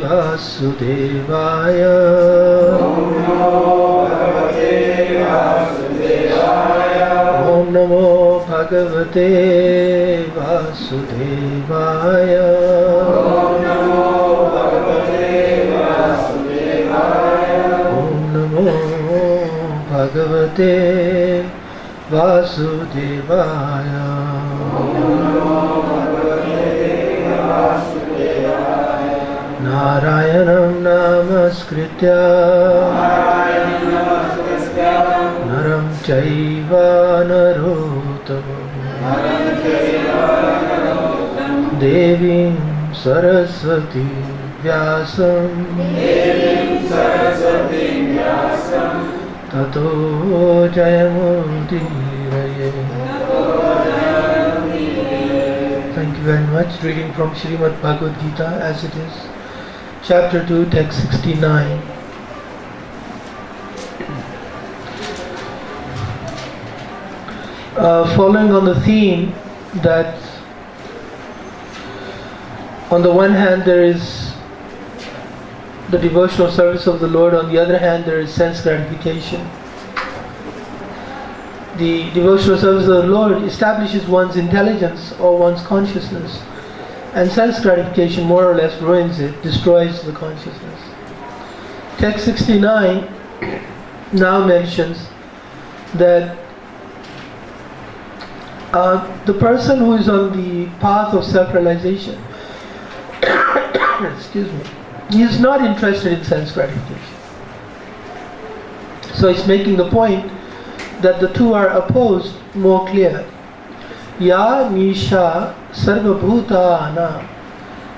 Vasudevaya. Om Namo Bhagavate Vasudevaya. Om Namo Bhagavate Vasudevaya. Narayanam namaskritya naram chaiva narottamam devim saraswati vyasam tato jayamudiraye. Thank you very much. Reading from Srimad Bhagavad Gita as it is. Chapter 2, text 69. Following on the theme that on the one hand there is the devotional service of the Lord, on the other hand there is sense gratification. The devotional service of the Lord establishes one's intelligence or one's consciousness, and sense gratification more or less ruins it, destroys the consciousness. Text 69 now mentions that the person who is on the path of self-realization, excuse me, he is not interested in sense gratification. So it's making the point that the two are opposed more clear. Ya nisha sarvabhutana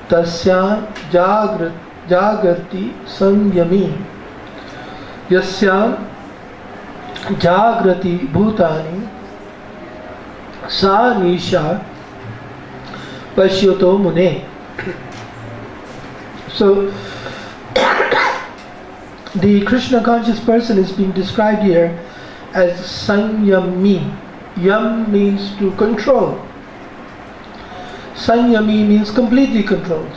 tasya jagrati samyami yasya jagrati bhutani sa nisha pashyoto mune. So the Krishna conscious person is being described here as sanyami. Yam means to control. Sanyami means completely controls.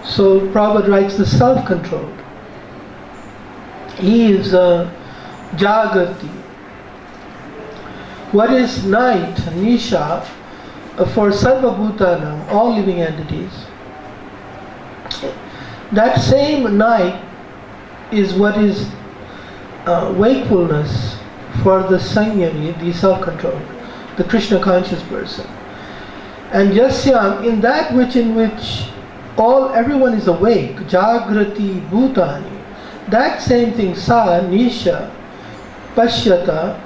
So Prabhupada writes the self-controlled. He is Jagati. What is night, Nisha, for Sarvabhutana, all living entities? That same night is what is wakefulness for the Sanyami, the self-controlled, the Krishna conscious person. And Yasyam, in that in which everyone is awake, Jagrati Bhutani, that same thing, Sa, Nisha, Pashyata,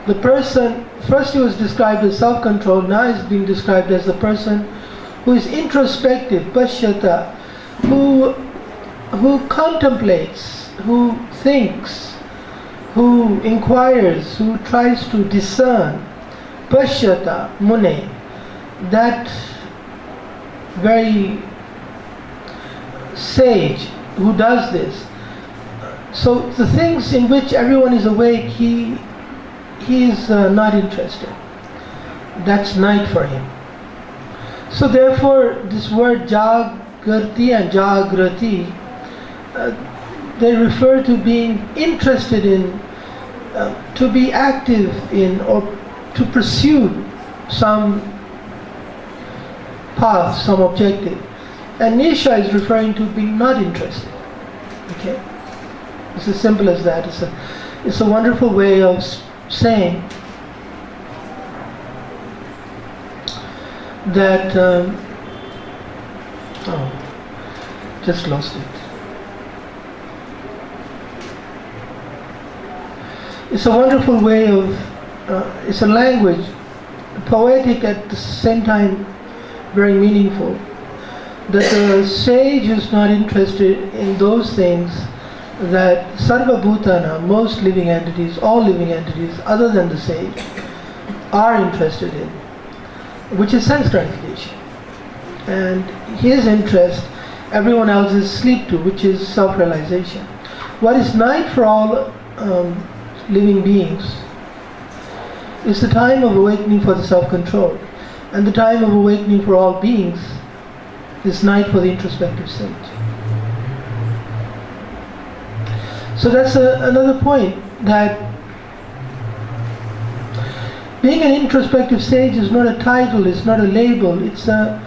the person, first he was described as self-controlled, now is being described as the person who is introspective, Pashyata, who contemplates, who thinks, who inquires, who tries to discern, Pashyata Mune, that very sage who does this. So the things in which everyone is awake, he is not interested. That's night for him. So therefore this word Jagrati and Jagrati, they refer to being interested in, to be active in, or to pursue some path, some objective. And Nisha is referring to being not interested. Okay? It's as simple as that. It's a wonderful way of saying that, just lost it. It's a wonderful way of, it's a language, poetic at the same time very meaningful, that the sage is not interested in those things that Sarva Bhutana, most living entities, all living entities other than the sage, are interested in, which is sense gratification. And his interest, everyone else is asleep to, which is self-realization. What is night for all living beings is the time of awakening for the self-control. And the time of awakening for all beings is night for the introspective stage. So that's another point, that being an introspective sage is not a title, it's not a label, it's a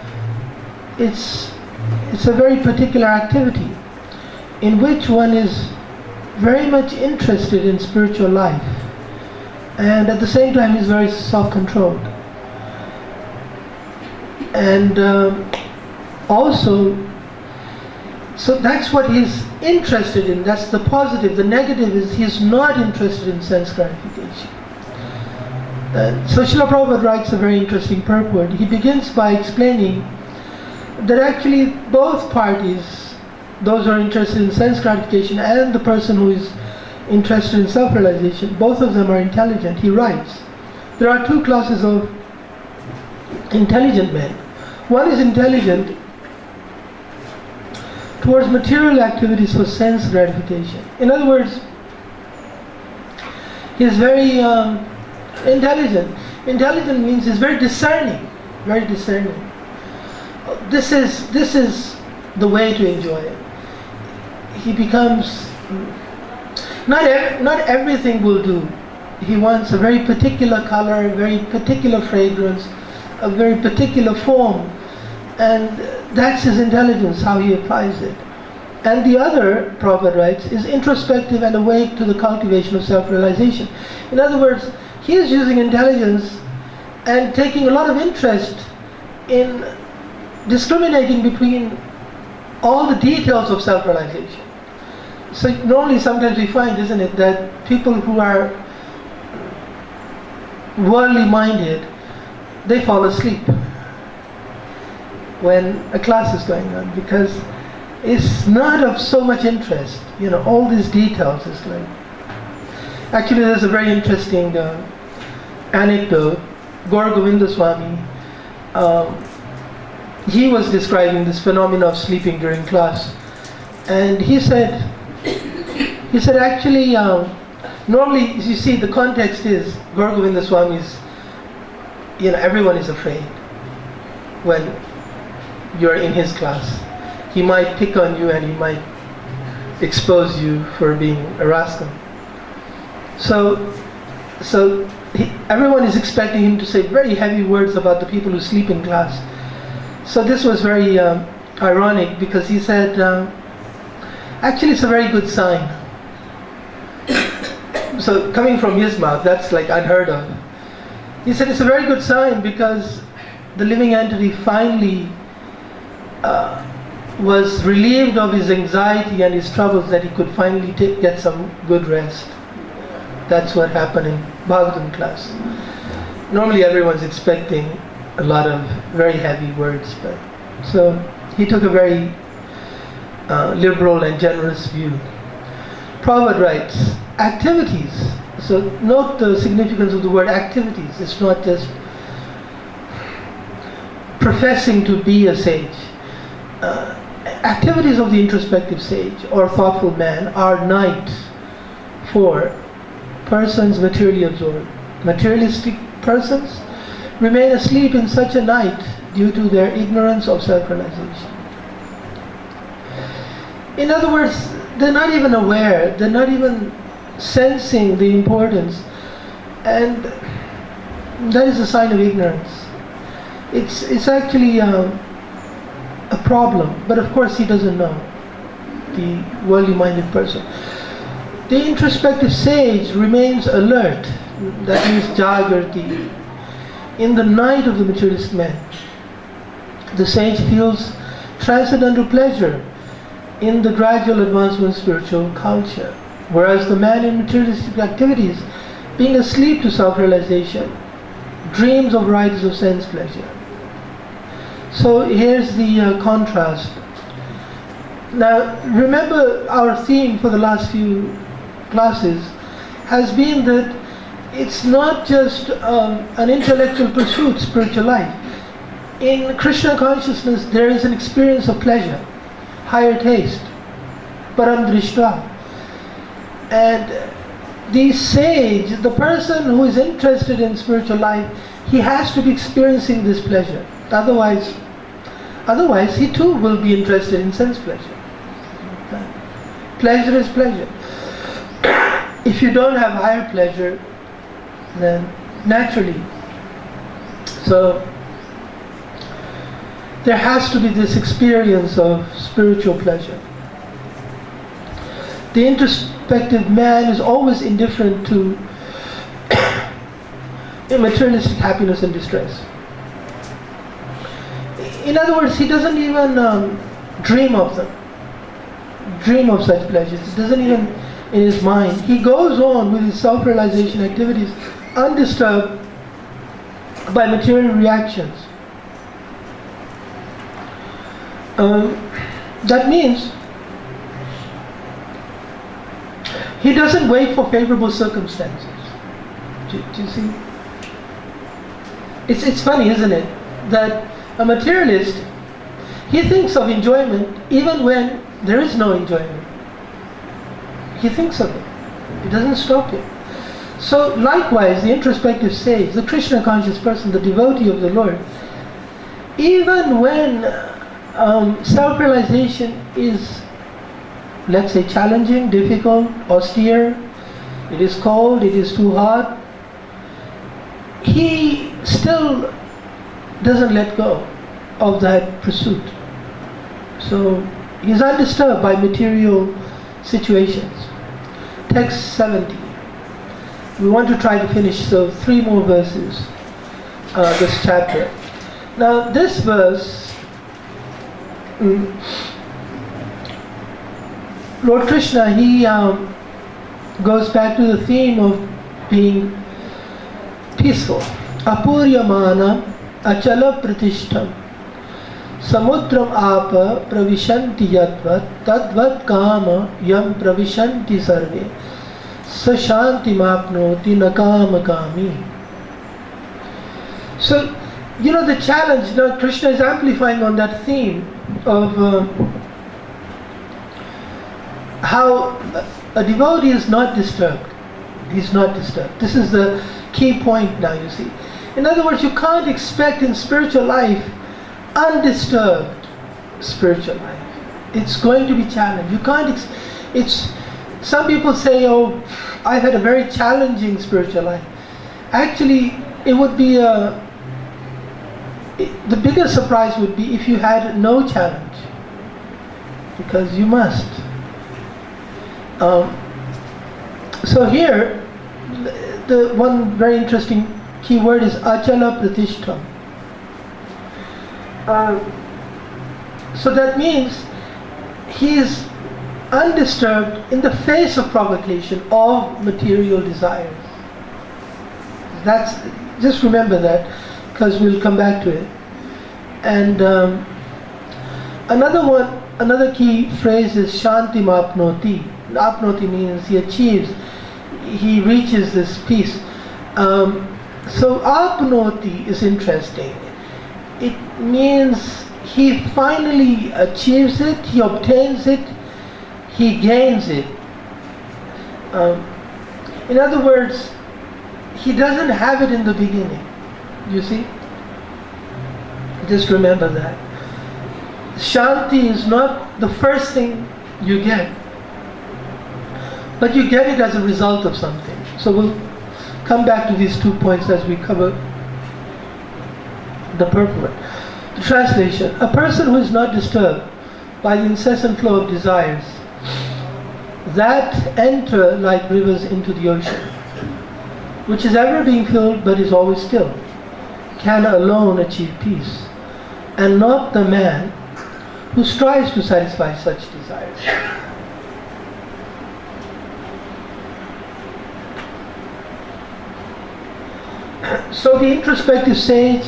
very particular activity in which one is very much interested in spiritual life, and at the same time is very self-controlled. And also, so that's what he's interested in, that's the positive. The negative is he's not interested in sense gratification. So Srila Prabhupada writes a very interesting purport. He begins by explaining that actually both parties, those who are interested in sense gratification and the person who is interested in self-realization, both of them are intelligent. He writes, there are two classes of intelligent men. One is intelligent towards material activities for sense gratification. In other words, he is very intelligent. Intelligent means he's very discerning, very discerning. This is the way to enjoy it. He becomes, not everything will do. He wants a very particular color, a very particular fragrance, a very particular form, and that's his intelligence, how he applies it. And the other, Prabhupada writes, is introspective and awake to the cultivation of self-realization. In other words, he is using intelligence and taking a lot of interest in discriminating between all the details of self-realization. So normally sometimes we find, isn't it, that people who are worldly minded, they fall asleep when a class is going on, because it's not of so much interest. All these details is like... Actually, there's a very interesting anecdote. Gaura Govinda Swami, he was describing this phenomenon of sleeping during class, and he said actually, normally, you see, the context is Gaura Govinda Swami's, everyone is afraid when you're in his class. He might pick on you and he might expose you for being a rascal. So everyone is expecting him to say very heavy words about the people who sleep in class. So this was very ironic, because he said, actually it's a very good sign. So coming from his mouth, that's like unheard of. He said it's a very good sign because the living entity finally was relieved of his anxiety and his troubles, that he could finally get some good rest. That's what happened in Bhagavatam class. Normally everyone's expecting a lot of very heavy words, but so he took a very liberal and generous view. Prabhupada writes, activities. So note the significance of the word activities. It's not just professing to be a sage. Activities of the introspective sage or thoughtful man are night for persons materially absorbed. Materialistic persons remain asleep in such a night due to their ignorance of self-realization. In other words, they're not even aware, they're not even sensing the importance, and that is a sign of ignorance. It's actually a problem, but of course he doesn't know, the worldly minded person. The introspective sage remains alert, that means jagrati, in the night of the materialist man. The sage feels transcendental pleasure in the gradual advancement of spiritual culture, whereas the man in materialistic activities, being asleep to self-realization, dreams of varieties of sense pleasure. So here's the contrast. Now remember, our theme for the last few classes has been that it's not just an intellectual pursuit, spiritual life. In Krishna consciousness there is an experience of pleasure, higher taste, param drishta. And the sage, the person who is interested in spiritual life, he has to be experiencing this pleasure. Otherwise he too will be interested in sense pleasure. Pleasure is pleasure. if you don't have higher pleasure, then naturally, so there has to be this experience of spiritual pleasure. The introspective man is always indifferent to materialistic happiness and distress. In other words, he doesn't even dream of them, dream of such pleasures. It doesn't even in his mind. He goes on with his self-realization activities undisturbed by material reactions. That means he doesn't wait for favorable circumstances. Do you see? It's funny, isn't it, that a materialist, he thinks of enjoyment even when there is no enjoyment. He thinks of it. It doesn't stop him. So likewise, the introspective sage, the Krishna conscious person, the devotee of the Lord, even when self-realization is, let's say, challenging, difficult, austere, it is cold, it is too hot, he still doesn't let go of that pursuit. So he's undisturbed by material situations. Text 70. We want to try to finish, so 3 more verses, this chapter. Now this verse, Lord Krishna, he goes back to the theme of being peaceful. Apuryamana achala pratishtham samudram apa pravishanti yadvat tadvat kama yam pravishanti sarve sashanti mapnoti nakama kami. So, you know, the challenge, now Krishna is amplifying on that theme of how a devotee is not disturbed. He's not disturbed. This is the key point now, you see. In other words, you can't expect in spiritual life undisturbed spiritual life. It's going to be challenged. You can't, some people say, oh, I've had a very challenging spiritual life. Actually, it would be the biggest surprise would be if you had no challenge, because you must. So here, the one very interesting key word is achala pratishtham. So that means he is undisturbed in the face of provocation of material desires. Just remember that, because we'll come back to it. And another key phrase is shanti mapnoti. Apnoti means he achieves, he reaches this peace. So apnoti is interesting. It means he finally achieves it, he obtains it, he gains it. In other words, he doesn't have it in the beginning. You see? Just remember that. Shanti is not the first thing you get, but you get it as a result of something. So we'll come back to these 2 points as we cover the purport. The translation: a person who is not disturbed by the incessant flow of desires that enter like rivers into the ocean, which is ever being filled but is always still, can alone achieve peace, and not the man who strives to satisfy such desires. So the introspective sage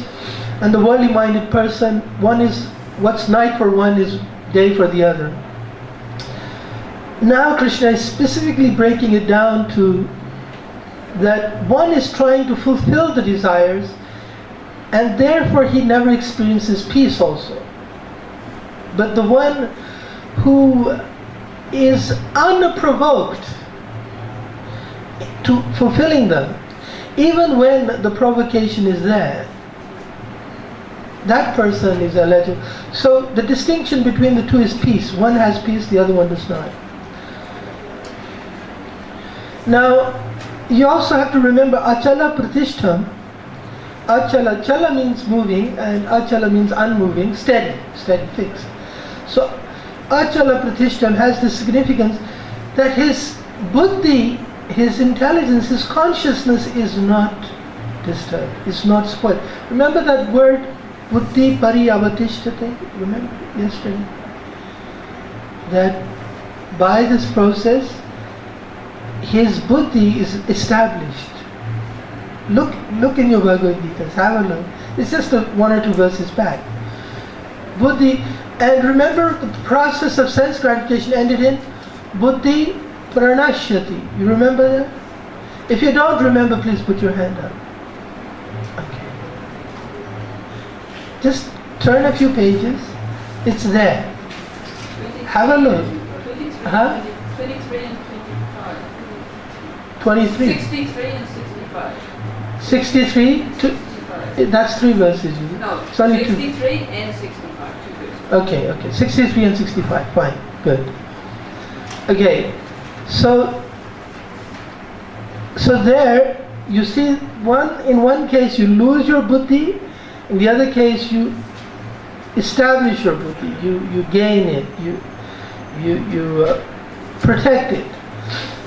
and the worldly minded person, one is what's night for one is day for the other. Now Krishna is specifically breaking it down to that one is trying to fulfill the desires, and therefore he never experiences peace also. But the one who is unprovoked to fulfilling them, even when the provocation is there, that person is eligible. So the distinction between the two is peace. One has peace, the other one does not. Now, you also have to remember achala pratishtham. Achala, chala means moving and achala means unmoving, steady, fixed. So, achala pratishtham has the significance that his buddhi, his intelligence, his consciousness is not disturbed, is not spoiled. Remember that word, buddhi pariyavatishtate? Remember yesterday? That by this process, his buddhi is established. Look in your Bhagavad Gita, have a look. It's just one or two verses back. Buddhi, and remember the process of sense gratification ended in buddhi pranashyati. You remember that? If you don't remember, please put your hand up. Okay. Just turn a few pages. It's there. Have a look. 23 and 25. 23. 63 and 65. 63? 65. That's 3 verses. No, it's only 63 and 65. 2 verses. Okay. 63 and 65. Fine. Good. Okay. So there you see in one case you lose your buddhi, in the other case you establish your buddhi, you gain it, you protect it.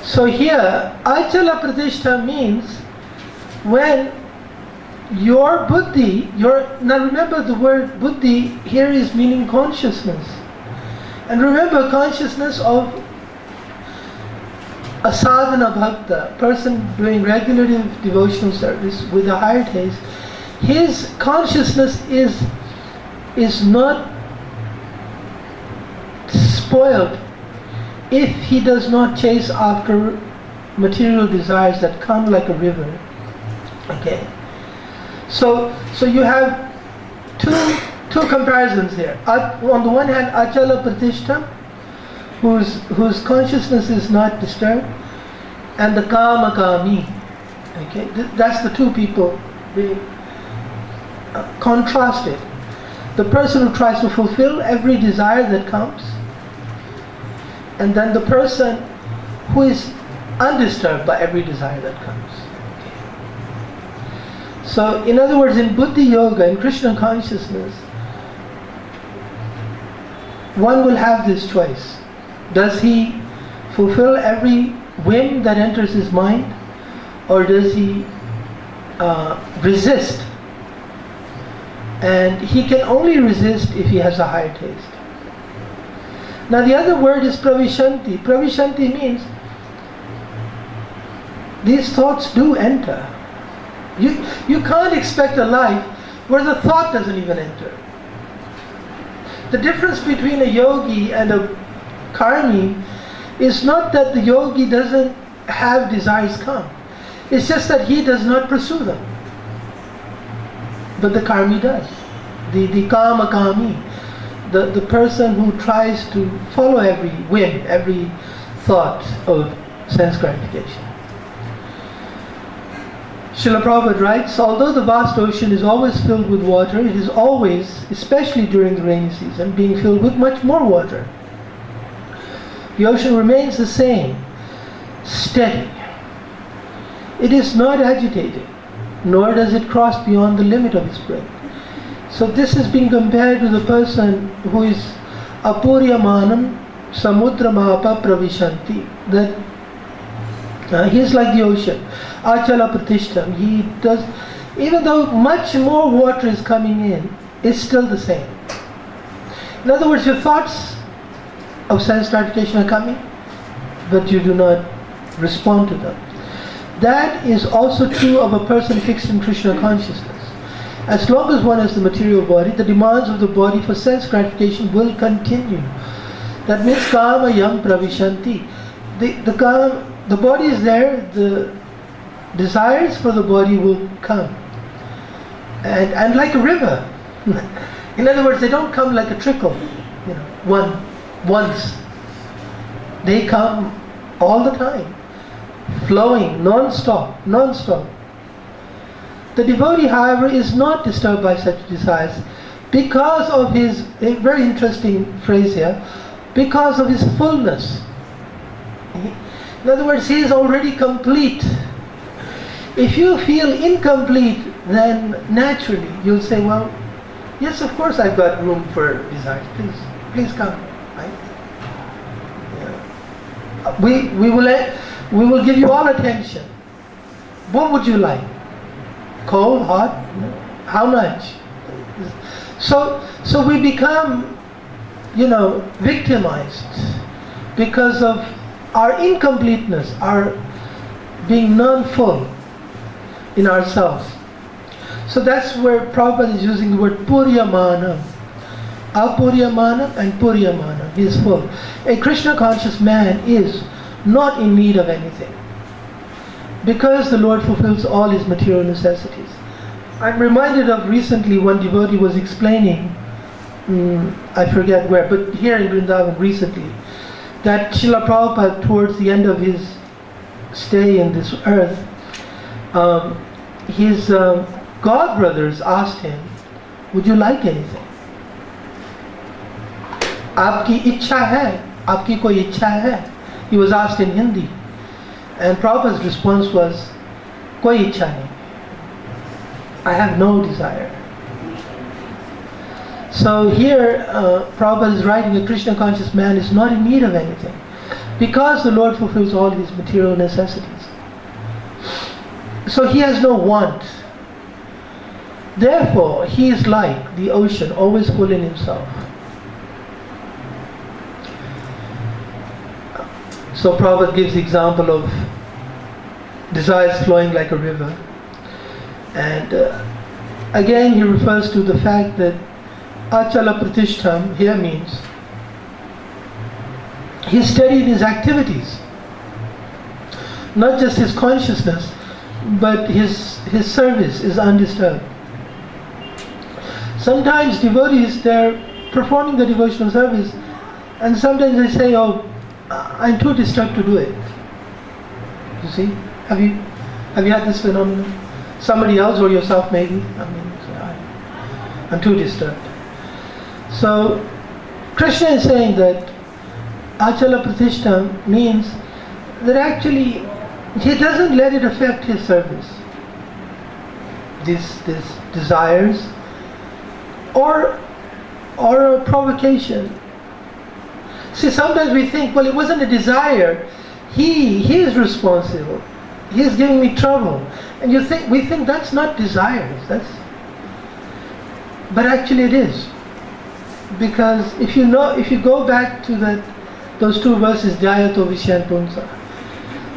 So here achala pratishtha means when your buddhi, now remember the word buddhi here is meaning consciousness, and remember consciousness of a sadhana bhakta, person doing regular devotional service with a higher taste. His consciousness is not spoiled if he does not chase after material desires that come like a river. Okay. So you have two comparisons here. On the one hand, achala pratishtha, whose consciousness is not disturbed, and the kama kami. Okay, that's the two people being contrasted. The person who tries to fulfill every desire that comes, and then the person who is undisturbed by every desire that comes. Okay. So, in other words, in Buddhi Yoga, in Krishna consciousness, one will have this choice. Does he fulfill every whim that enters his mind, or does he resist? And he can only resist if he has a higher taste. Now the other word is pravishanti. Pravishanti means these thoughts do enter. You can't expect a life where the thought doesn't even enter. The difference between a yogi and a karmi is not that the yogi doesn't have desires come. It's just that he does not pursue them. But the karmi does. The kama kami, the person who tries to follow every whim, every thought of sense gratification. Srila Prabhupada writes, although the vast ocean is always filled with water, it is always, especially during the rainy season, being filled with much more water. The ocean remains the same, steady. It is not agitated, nor does it cross beyond the limit of its breadth. So this is being compared to the person who is apuryamanam samudramapa pravishanti, that he is like the ocean, achala pratistham. He does, even though much more water is coming in, it's still the same. In other words, your thoughts of sense gratification are coming, but you do not respond to them. That is also true of a person fixed in Krishna consciousness. As long as one has the material body, the demands of the body for sense gratification will continue. That means kama yam pravishanti. The body is there, the desires for the body will come. And like a river. In other words, they don't come like a trickle, once. They come all the time, flowing, non-stop. The devotee, however, is not disturbed by such desires because of his, a very interesting phrase here, because of his fullness. In other words, he is already complete. If you feel incomplete, then naturally you'll say, well, yes, of course I've got room for desires. Please come. Right? Yeah. We will give you all attention. What would you like? Cold, hot? How much? So we become, victimized because of our incompleteness, our being non-full in ourselves. So that's where Prabhupada is using the word Puryamanam. Apuryamanam and Puryamanam. He is full. A Krishna conscious man is not in need of anything, because the Lord fulfills all his material necessities. I'm reminded of recently one devotee was explaining, I forget where, but here in Vrindavan recently, that Srila Prabhupada, towards the end of his stay in this earth, his godbrothers asked him, would you like anything? Aapki ichha hai? Aapki koi ichha hai? He was asked in Hindi. And Prabhupada's response was, koi ichha nahi. I have no desire. So here, Prabhupada is writing, a Krishna conscious man is not in need of anything, because the Lord fulfills all his material necessities. So he has no want. Therefore, he is like the ocean, always full in himself. So Prabhupada gives the example of desires flowing like a river. And again he refers to the fact that Achala Pratishtham here means he's steady in his activities. Not just his consciousness, but his service is undisturbed. Sometimes devotees, they're performing the devotional service, and sometimes they say, oh, I'm too disturbed to do it. You see? Have you had this phenomenon? Somebody else or yourself maybe? I'm too disturbed. So Krishna is saying that Achala Pratishtham means that actually he doesn't let it affect his service. These desires or a provocation. See, sometimes we think, well, it wasn't a desire. He is responsible. He is giving me trouble. And we think that's not desires. But actually it is. Because if you go back to those two verses, Dhyato Vishyan Punsa.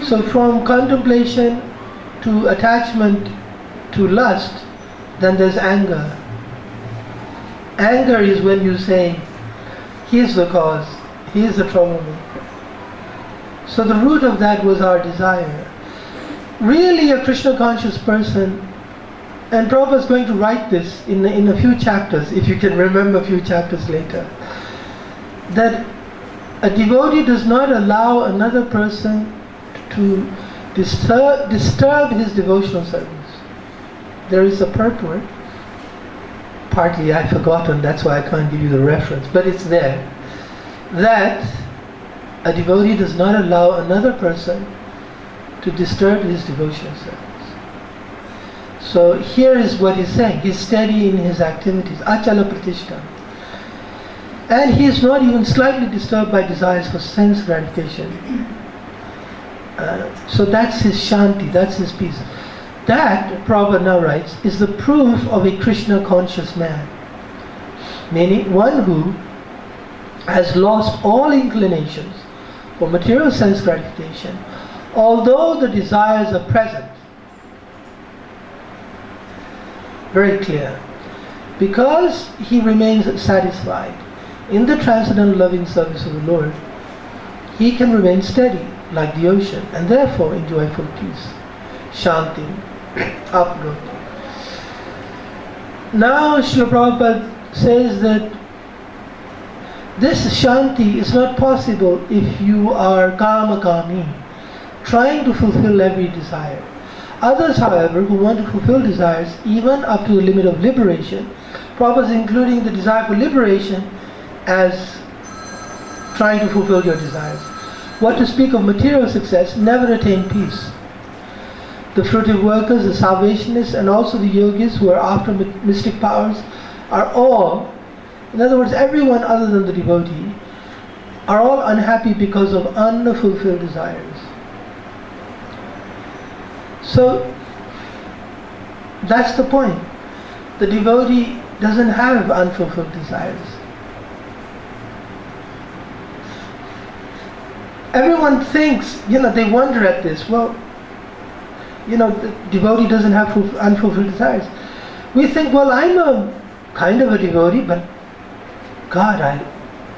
So from contemplation to attachment to lust, then there's anger. Anger is when you say, he is the cause, he is the troublemaker. So the root of that was our desire. Really a Krishna conscious person, and Prabhupada is going to write this in a few chapters, if you can remember a few chapters later, that a devotee does not allow another person to disturb his devotional service. There is a purport, partly I've forgotten, that's why I can't give you the reference, but it's there, that a devotee does not allow another person to disturb his devotional service. So here is what he's saying. He's steady in his activities. Achala Pratishtham. And he is not even slightly disturbed by desires for sense gratification. So that's his shanti, that's his peace. That, Prabhupada now writes, is the proof of a Krishna conscious man. Meaning one who has lost all inclinations for material sense gratification, although the desires are present. Very clear. Because he remains satisfied in the transcendental loving service of the Lord, he can remain steady like the ocean and therefore enjoy full peace. Shanti, upgoti. Now Srila Prabhupada says that this shanti is not possible if you are kama-kami, trying to fulfill every desire. Others, however, who want to fulfill desires even up to the limit of liberation, Prabhupada is including the desire for liberation as trying to fulfill your desires. what to speak of material success, never attain peace. The fruitive workers, the salvationists, and also the yogis who are after mystic powers are all, in other words, everyone other than the devotee, are all unhappy because of unfulfilled desires. So, that's the point. The devotee doesn't have unfulfilled desires. Everyone thinks, they wonder at this. Well, the devotee doesn't have unfulfilled desires. We think, well, I'm a kind of a devotee, but God,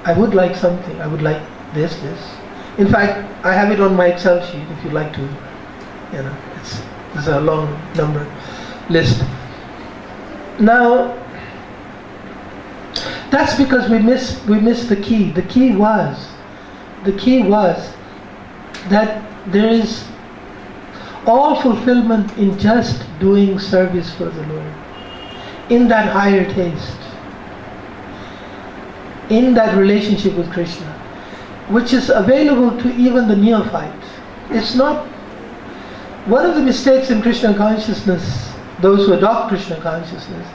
I would like something. I would like this. In fact, I have it on my Excel sheet if you'd like to, it's a long number list. Now, that's because we missed the key. The key was that there is all fulfillment in just doing service for the Lord, in that higher taste, in that relationship with Krishna, which is available to even the neophyte. It's not one of the mistakes in Krishna consciousness, those who adopt Krishna consciousness,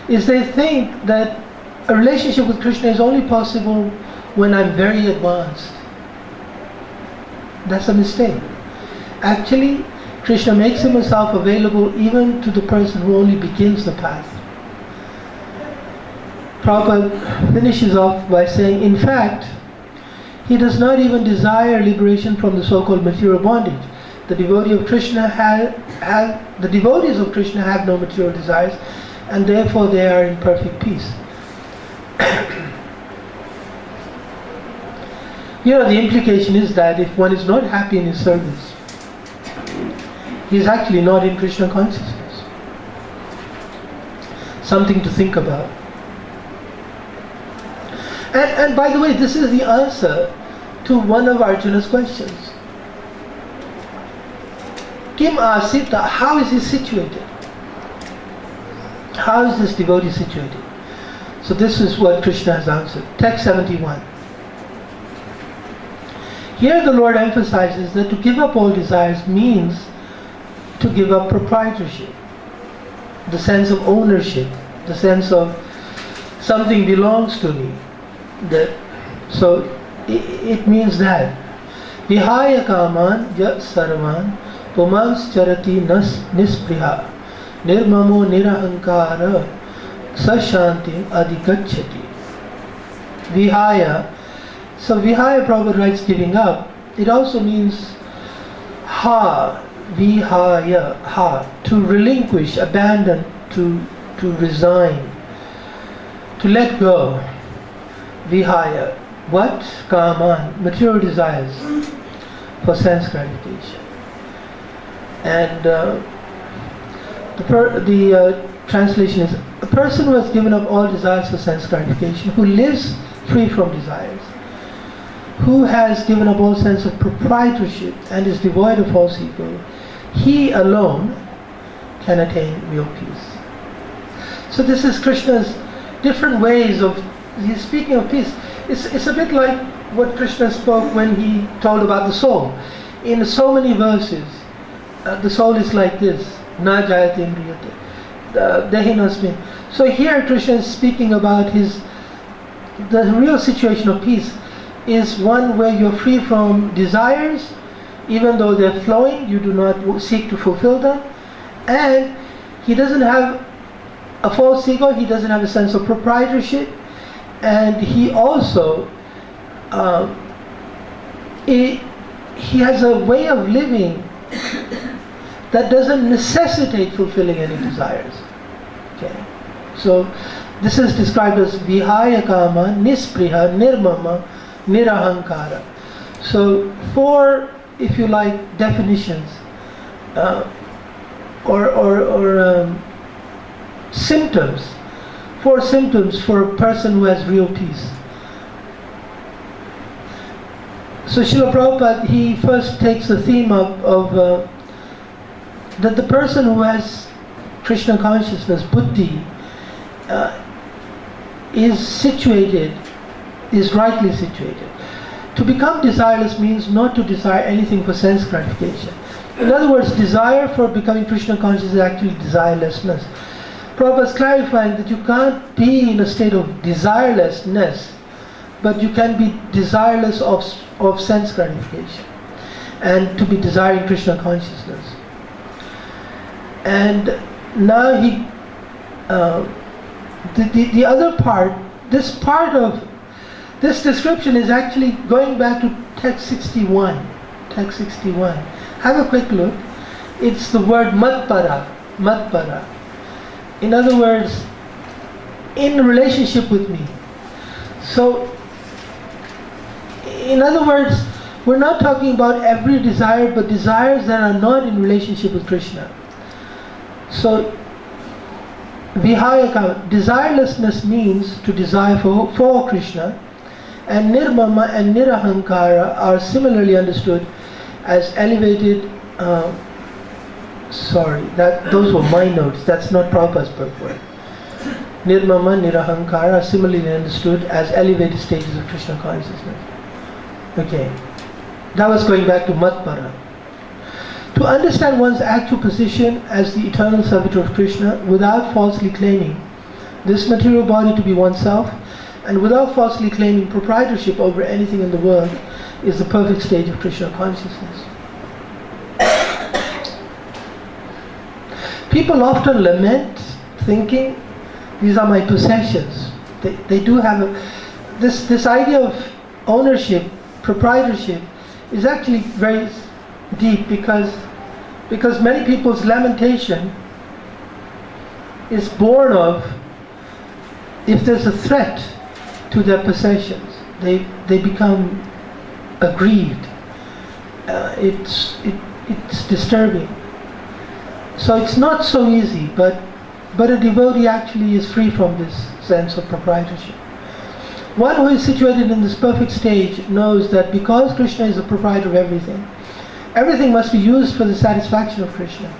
is they think that a relationship with Krishna is only possible when I'm very advanced. That's a mistake. Actually, Krishna makes himself available even to the person who only begins the path. Prabhupada finishes off by saying, in fact, he does not even desire liberation from the so-called material bondage. The devotees of Krishna have no material desires, and therefore they are in perfect peace. The implication is that if one is not happy in his service, he is actually not in Krishna consciousness. Something to think about. And by the way, this is the answer to one of Arjuna's questions. Kim Asita, how is he situated? How is this devotee situated? So this is what Krishna has answered. Text 71. Here the Lord emphasizes that to give up all desires means to give up proprietorship, the sense of ownership, the sense of something belongs to me. So it means that Vihaya kaman yat sarvan pumans charati nispriha nirmamo nirahankara sashantim adhikachati. Vihaya. So Vihaya, Prabhupada writes giving up. It also means vihaya, to relinquish, abandon, to resign, to let go. Vihaya. What? Kaman, material desires for sense gratification. And the translation is, a person who has given up all desires for sense gratification, who lives free from desires, who has given up all sense of proprietorship and is devoid of false ego, he alone can attain real peace. So this is Krishna's different ways of, he's speaking of peace. It's a bit like what Krishna spoke when he told about the soul. In so many verses, the soul is like this, na jayate indriyate, dehinasmin. So here Krishna is speaking about the real situation of peace is one where you're free from desires, even though they're flowing, you do not seek to fulfill them, and he doesn't have a false ego, he doesn't have a sense of proprietorship, and he also he has a way of living that doesn't necessitate fulfilling any desires. Okay, so this is described as Vihaya Kama, Nispriha, Nirmama, Nirahankara. So 4, if you like, definitions or symptoms, 4 symptoms for a person who has real peace. So Srila Prabhupada, he first takes the theme of that the person who has Krishna consciousness, buddhi, is rightly situated. To become desireless means not to desire anything for sense gratification. In other words, desire for becoming Krishna conscious is actually desirelessness. Prabhupada is clarifying that you can't be in a state of desirelessness, but you can be desireless of sense gratification, and to be desiring Krishna consciousness. And now the other part, this part of this description is actually going back to text 61. Text 61. Have a quick look. It's the word matpara. Matpara. In other words, in relationship with me. So, in other words, we're not talking about every desire, but desires that are not in relationship with Krishna. So, vihayaka, desirelessness means to desire for Krishna, and nirmama and nirahankara are similarly understood as elevated. Those were my notes. That's not Prabhupada's purport. Nirmama, nirahankara are similarly understood as elevated stages of Krishna consciousness. Okay, that was going back to matpara. To understand one's actual position as the eternal servitor of Krishna without falsely claiming this material body to be oneself, and without falsely claiming proprietorship over anything in the world, is the perfect stage of Krishna consciousness. People often lament, thinking, these are my possessions. They do have this idea of ownership, proprietorship, is actually very deep, because many people's lamentation is born of, if there's a threat to their possessions, they become aggrieved. It's disturbing. So it's not so easy, but a devotee actually is free from this sense of proprietorship. One who is situated in this perfect stage knows that because Krishna is the proprietor of everything, everything must be used for the satisfaction of Krishna.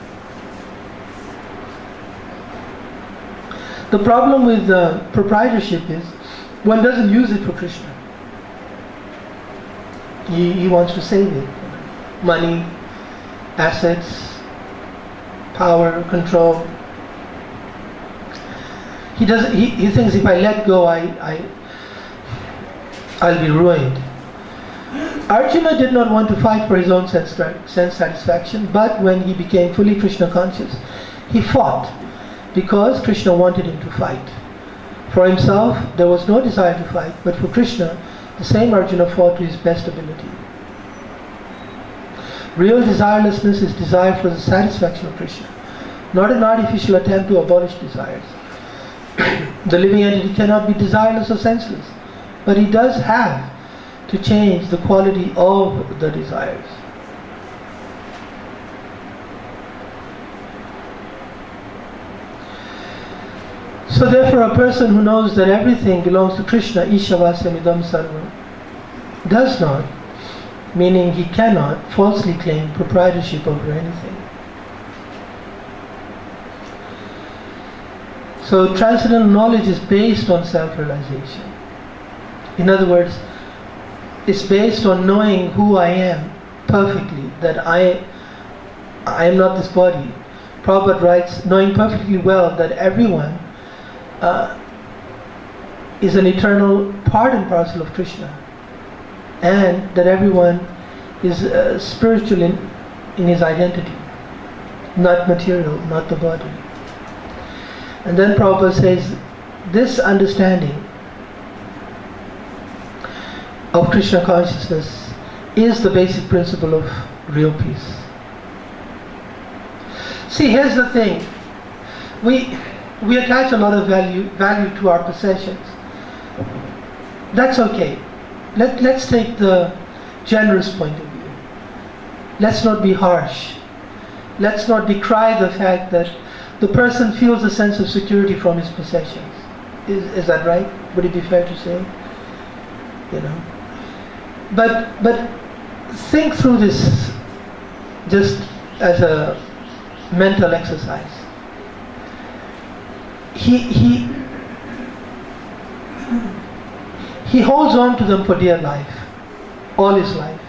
The problem with proprietorship is one doesn't use it for Krishna. He wants to save it. Money, assets, power, control. He thinks if I let go, I'll be ruined. Arjuna did not want to fight for his own sense satisfaction, but when he became fully Krishna conscious, he fought because Krishna wanted him to fight. For himself, there was no desire to fight, but for Krishna, the same Arjuna fought to his best ability. Real desirelessness is desire for the satisfaction of Krishna, not an artificial attempt to abolish desires. The living entity cannot be desireless or senseless, but he does have to change the quality of the desires. So therefore, a person who knows that everything belongs to Krishna, Ishavasya Midam Sarvam, does not, meaning he cannot, falsely claim proprietorship over anything. So transcendental knowledge is based on self-realization. In other words, it's based on knowing who I am perfectly, that I am not this body. Prabhupada writes, knowing perfectly well that everyone is an eternal part and parcel of Krishna, and that everyone is spiritual in his identity, not material, not the body. And then Prabhupada says, this understanding of Krishna consciousness is the basic principle of real peace. See, here's the thing. We attach a lot of value to our possessions. That's okay. Let's take the generous point of view. Let's not be harsh. Let's not decry the fact that the person feels a sense of security from his possessions. Is that right? Would it be fair to say? You know. But think through this just as a mental exercise. He holds on to them for dear life. all his life.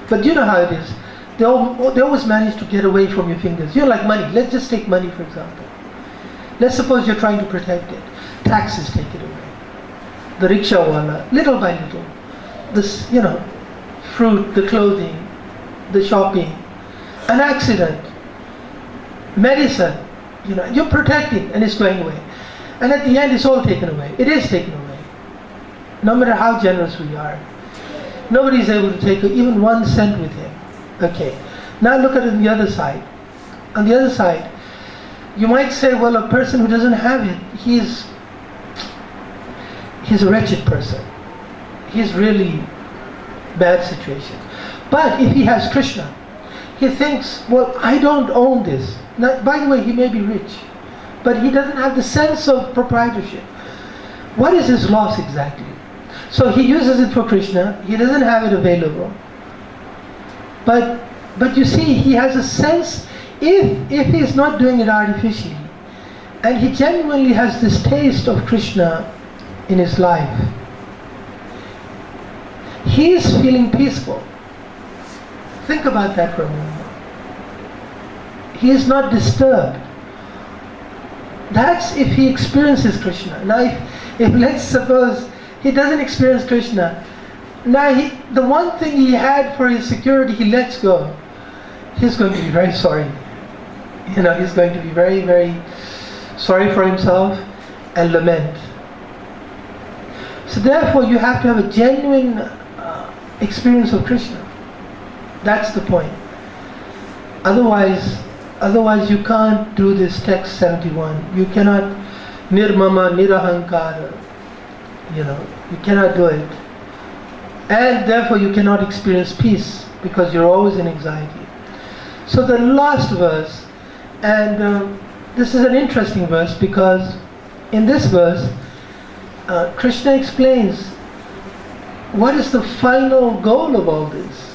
But you know how it is. They always manage to get away from your fingers. You know, like money. Let's just take money, for example. Let's suppose you're trying to protect it. Taxes take it away. The rickshaw wala, little by little. This, fruit, the clothing, the shopping, an accident, medicine, you're protecting and it's going away. And at the end it's all taken away. It is taken away. No matter how generous we are. Nobody is able to take even 1 cent with him. Okay. Now look at it on the other side. On the other side, you might say, well, a person who doesn't have it, he's a wretched person. He's really bad situation. But if he has Krishna, he thinks, well, I don't own this. Now, by the way, he may be rich, but he doesn't have the sense of proprietorship. What is his loss exactly? So he uses it for Krishna. He doesn't have it available. But you see, he has a sense, if he's not doing it artificially, and he genuinely has this taste of Krishna in his life, he is feeling peaceful. Think about that for a moment. He is not disturbed. That's if he experiences Krishna. Now if let's suppose he doesn't experience Krishna, now the one thing he had for his security he lets go, he's going to be very sorry. He's going to be very, very sorry for himself and lament. So therefore you have to have a genuine experience of Krishna. That's the point. Otherwise you can't do this text 71. You cannot nirmama, nirahankara. You cannot do it. And therefore you cannot experience peace because you're always in anxiety. So the last verse, and this is an interesting verse because in this verse Krishna explains what is the final goal of all this,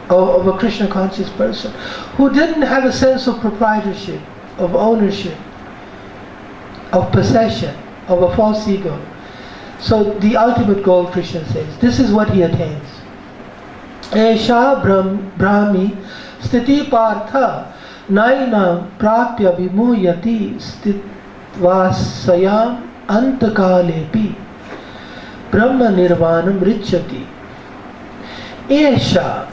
of a Krishna conscious person who didn't have a sense of proprietorship, of ownership, of possession, of a false ego. So the ultimate goal, Krishna says, this is what he attains. Esha brahmi sthiti partha nainam prapya vimuyati sthittvasayam antakalepi brahma nirvanam richati. Esha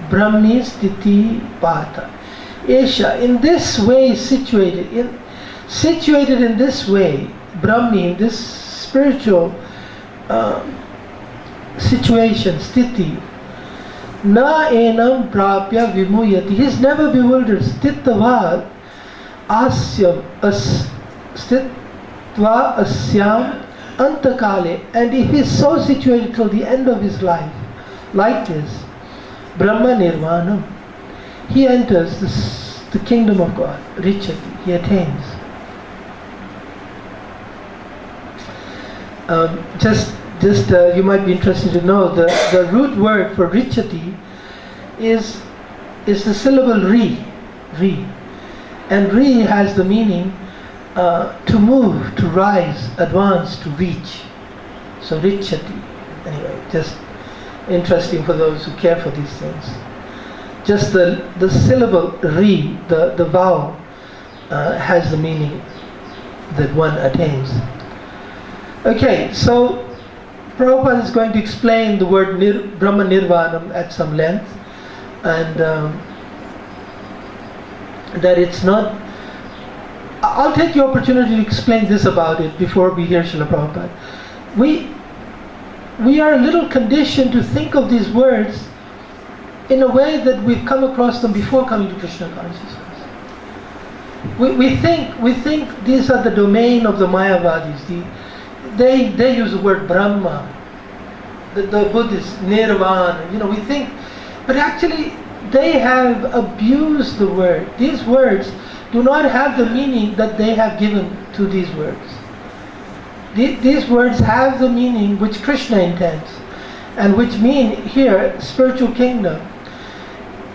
brahmi sthiti partha. Esha, in this way situated in this way, Brahmi, in this spiritual situation, sthiti, na enam prapya vimuyati. He is never bewildered. Sthittva asyam antakale. And if he is so situated till the end of his life, like this, Brahma Nirvanam, he enters the kingdom of God, Richati, he attains. You might be interested to know the root word for Richati is the syllable Ri. And Ri has the meaning to move, to rise, advance, to reach. So Richati. Anyway, just interesting for those who care for these things. Just the syllable Ri, the vowel, has the meaning that one attains. Okay, so Prabhupada is going to explain the word Brahma Nirvanam at some length, and that it's not. I'll take the opportunity to explain this about it before we hear Srila Prabhupada. We are a little conditioned to think of these words in a way that we've come across them before coming to Krishna consciousness. We think these are the domain of the Mayavadis. They use the word Brahma, the Buddhists, Nirvana, we think, but actually they have abused the word. These words do not have the meaning that they have given to these words. These words have the meaning which Krishna intends, and which mean here, spiritual kingdom.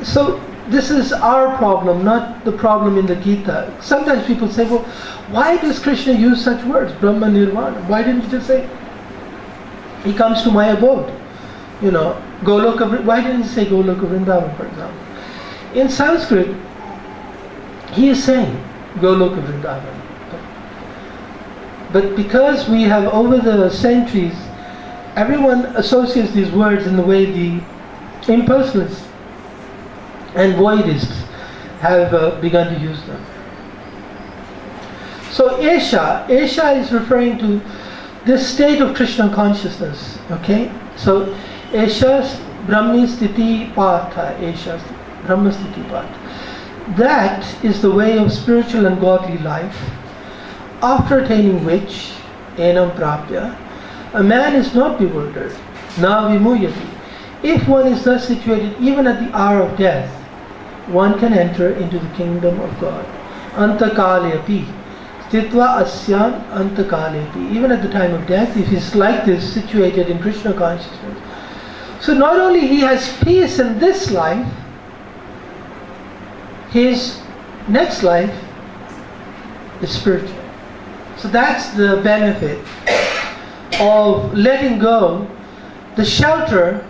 So this is our problem, not the problem in the Gita. Sometimes people say, well, why does Krishna use such words, Brahma Nirvana? Why didn't he just say He comes to my abode. You know, Goloka, why didn't he say Goloka Vrindavan, for example? In Sanskrit, he is saying Goloka Vrindavan. But because we have, over the centuries, everyone associates these words in the way the impersonalists and voidists have begun to use them. So Esha is referring to this state of Krishna consciousness. Okay? So Esha's Brahmi Sthiti Patha, Esha's Brahma Sthiti Patha. That is the way of spiritual and godly life, after attaining which, enam prapya, a man is not bewildered, na vimuyati. If one is thus situated even at the hour of death, one can enter into the kingdom of God. Antakaleapi. Stitva asyan antakaleapi. Even at the time of death, if he's like this, situated in Krishna consciousness. So not only he has peace in this life, his next life is spiritual. So that's the benefit of letting go the shelter,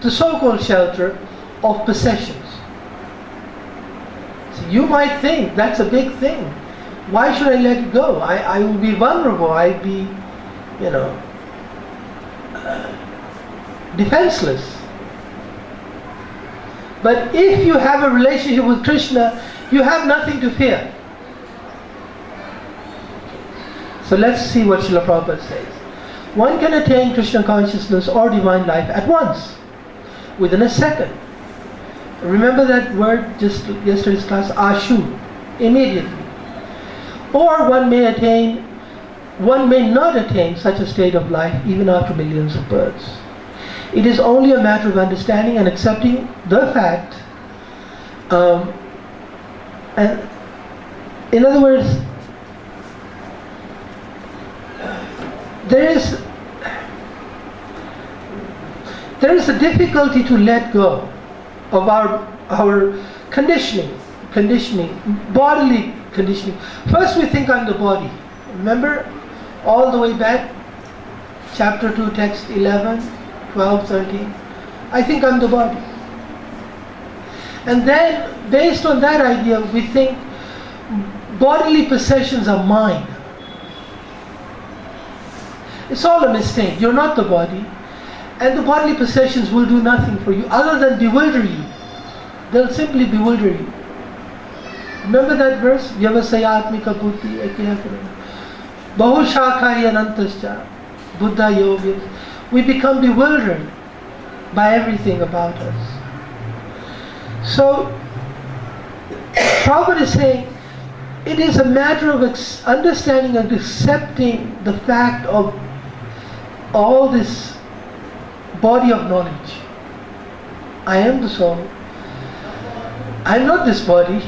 the so-called shelter of possessions. So you might think that's a big thing. Why should I let it go? I will be vulnerable. I'd be, defenseless. But if you have a relationship with Krishna, you have nothing to fear. So let's see what Srila Prabhupada says. One can attain Krishna consciousness or divine life at once, within a second. Remember that word just yesterday's class, ashu, immediately. Or one may not attain such a state of life even after millions of births. It is only a matter of understanding and accepting the fact. And in other words, there is a difficulty to let go of our conditioning, bodily conditioning. First we think I'm the body. Remember all the way back, chapter 2, text 11, 12, 13. I think I'm the body. And then based on that idea we think bodily possessions are mine. It's all a mistake. You're not the body. And the bodily possessions will do nothing for you other than bewilder you. They'll simply bewilder you. Remember that verse? Vyavasayatmika buddhi ekyakarana. Bahushakari anantascha. Buddha yoga. We become bewildered by everything about us. So, Prabhupada is saying, it is a matter of understanding and accepting the fact of all this body of knowledge. I am the soul. I am not this body.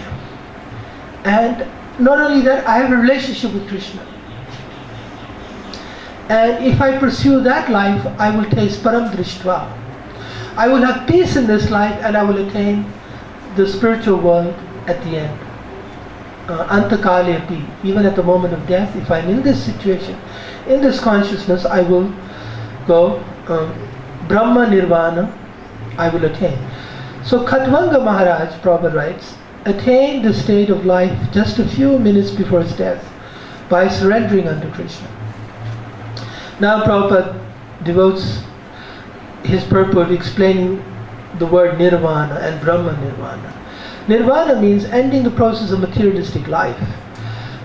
And not only that, I have a relationship with Krishna. And if I pursue that life, I will taste param drishtva. I will have peace in this life and I will attain the spiritual world at the end. Antakalepi, even at the moment of death, if I'm in this situation, in this consciousness, I will go Brahma Nirvana, I will attain. So Khatvanga Maharaj, Prabhupada writes, attained the state of life just a few minutes before his death by surrendering unto Krishna. Now Prabhupada devotes his purport explaining the word Nirvana and Brahma Nirvana. Nirvana means ending the process of materialistic life.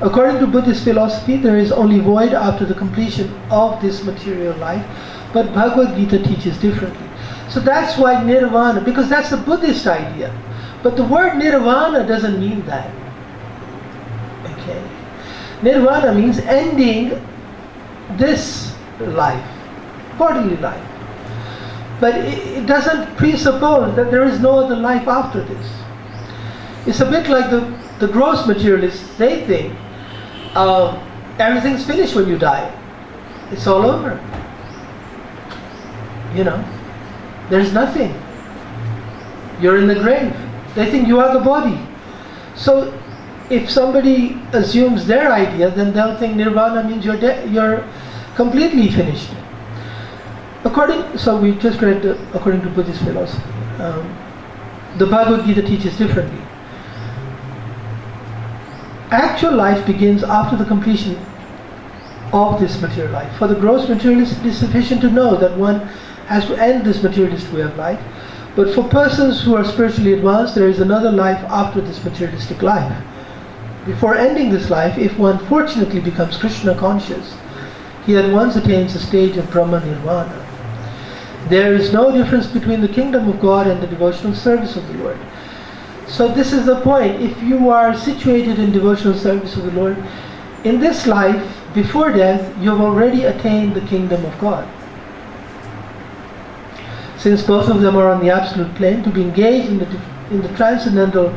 According to Buddhist philosophy, there is only void after the completion of this material life, but Bhagavad Gita teaches differently. So that's why Nirvana, because that's the Buddhist idea. But the word Nirvana doesn't mean that. Okay. Nirvana means ending this life, bodily life. But it doesn't presuppose that there is no other life after this. It's a bit like the gross materialists. They think everything's finished when you die. It's all over. There's nothing. You're in the grave. They think you are the body. So if somebody assumes their idea, then they'll think Nirvana means you're completely finished. So we just read according to Buddhist philosophy. The Bhagavad Gita teaches differently. Actual life begins after the completion of this material life. For the gross materialist, it is sufficient to know that one has to end this materialist way of life. But for persons who are spiritually advanced, there is another life after this materialistic life. Before ending this life, if one fortunately becomes Krishna conscious, he at once attains the stage of Brahma Nirvana. There is no difference between the kingdom of God and the devotional service of the Lord. So this is the point. If you are situated in devotional service of the Lord, in this life, before death, you have already attained the kingdom of God. Since both of them are on the absolute plane, to be engaged in the transcendental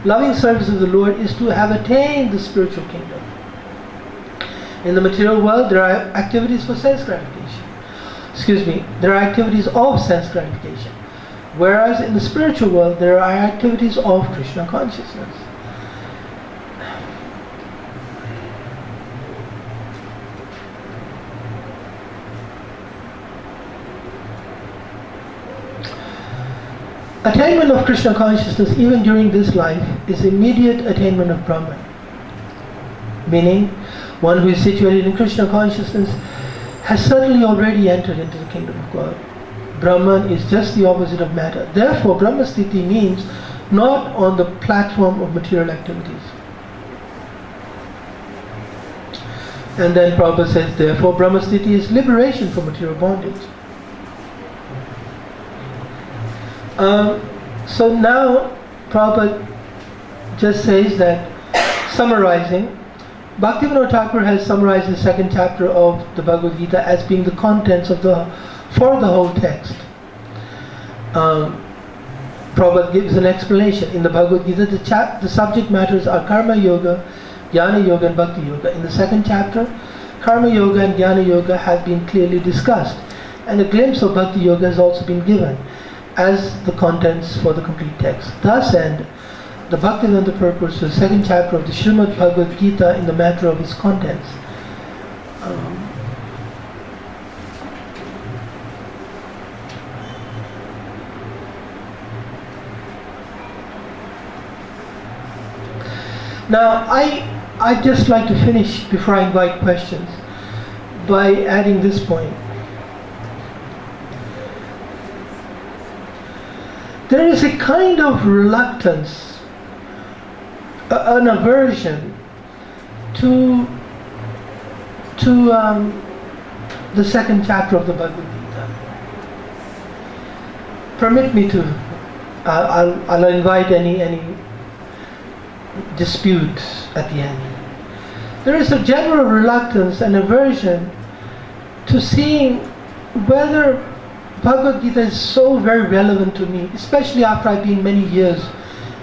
loving service of the Lord is to have attained the spiritual kingdom. In the material world, there are activities for sense gratification. There are activities of sense gratification. Whereas in the spiritual world, there are activities of Krishna consciousness. Attainment of Krishna consciousness, even during this life, is immediate attainment of Brahman. Meaning, one who is situated in Krishna consciousness has certainly already entered into the kingdom of God. Brahman is just the opposite of matter. Therefore, Brahmasthiti means not on the platform of material activities. And then Prabhupada says, therefore, Brahmasthiti is liberation from material bondage. So now, Prabhupada just says that, summarizing, Bhaktivinoda Thakur has summarized the second chapter of the Bhagavad Gita as being the contents for the whole text. Prabhupada gives an explanation. In the Bhagavad Gita, the subject matters are Karma Yoga, Jnana Yoga and Bhakti Yoga. In the second chapter, Karma Yoga and Jnana Yoga have been clearly discussed, and a glimpse of Bhakti Yoga has also been given as the contents for the complete text. Thus end the Bhaktivedanta purpose to the second chapter of the Srimad Bhagavad Gita in the matter of its contents. Now, I'd just like to finish, before I invite questions, by adding this point. There is a kind of reluctance, an aversion to the second chapter of the Bhagavad Gita. Permit me to, I'll invite any dispute at the end. There is a general reluctance and aversion to seeing whether Bhagavad Gita is so very relevant to me, especially after I've been many years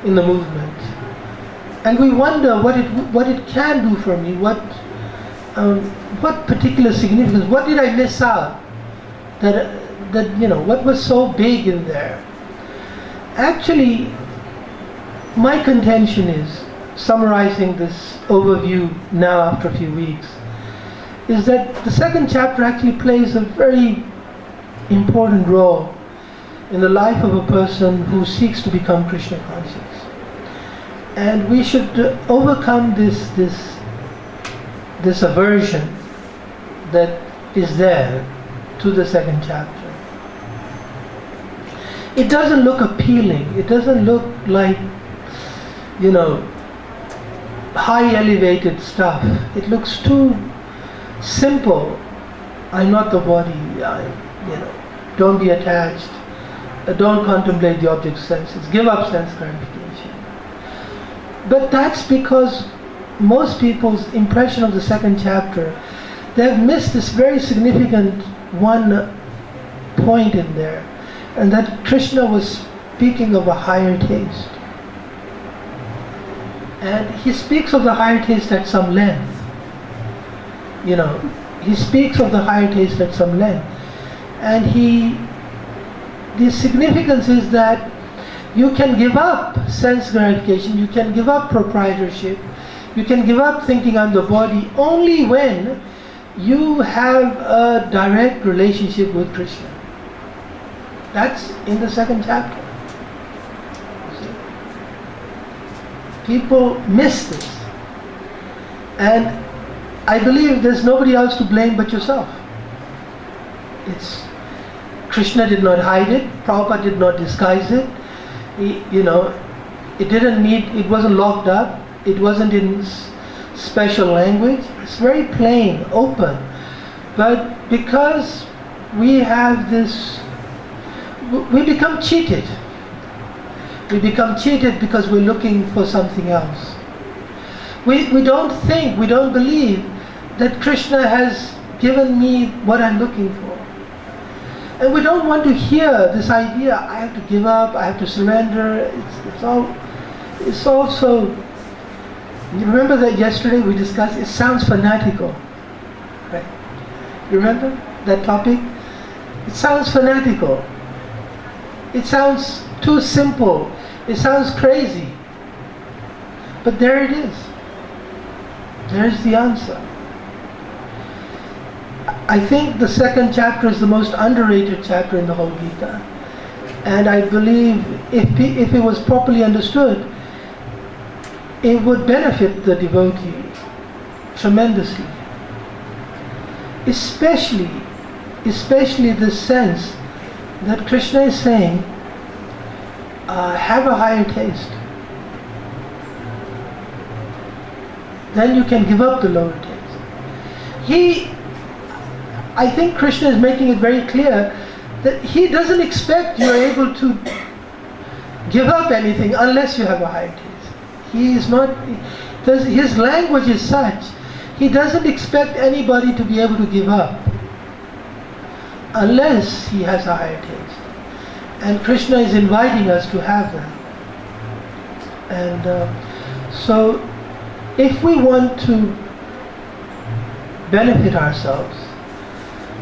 in the movement. And we wonder what it can do for me, what particular significance, what did I miss out? What was so big in there? Actually, my contention is, summarizing this overview now after a few weeks, is that the second chapter actually plays a very important role in the life of a person who seeks to become Krishna conscious. And we should overcome this aversion that is there to the second chapter. It doesn't look appealing. It doesn't look like, high elevated stuff. It looks too simple. I'm not the body. Don't be attached. Don't contemplate the object of senses. Give up sense gratification. But that's because most people's impression of the second chapter, they've missed this very significant one point in there, and that Krishna was speaking of a higher taste. And he speaks of the higher taste at some length. He speaks of the higher taste at some length. And the significance is that you can give up sense gratification, you can give up proprietorship, you can give up thinking I'm the body only when you have a direct relationship with Krishna. That's in the second chapter. See? People miss this. And I believe there's nobody else to blame but yourself. It's Krishna did not hide it, Prabhupada did not disguise it. It wasn't locked up, it wasn't in special language. It's very plain, open. But because we have this, we become cheated. We become cheated because we're looking for something else. We don't think, we don't believe that Krishna has given me what I'm looking for. And we don't want to hear this idea, I have to give up, I have to surrender. It's also, you remember that yesterday we discussed, it sounds fanatical. Right? You remember that topic? It sounds fanatical. It sounds too simple. It sounds crazy. But there it is. There's the answer. I think the second chapter is the most underrated chapter in the whole Gita. And I believe if it was properly understood, it would benefit the devotee tremendously. Especially the sense that Krishna is saying, have a higher taste. Then you can give up the lower taste. I think Krishna is making it very clear that he doesn't expect you're able to give up anything unless you have a higher taste. He is not, his language is such, he doesn't expect anybody to be able to give up unless he has a higher taste. And Krishna is inviting us to have that. And so if we want to benefit ourselves,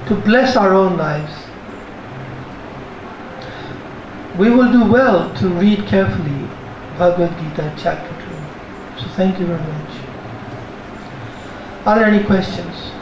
to bless our own lives, we will do well to read carefully Bhagavad Gita chapter 2. So thank you very much. Are there any questions?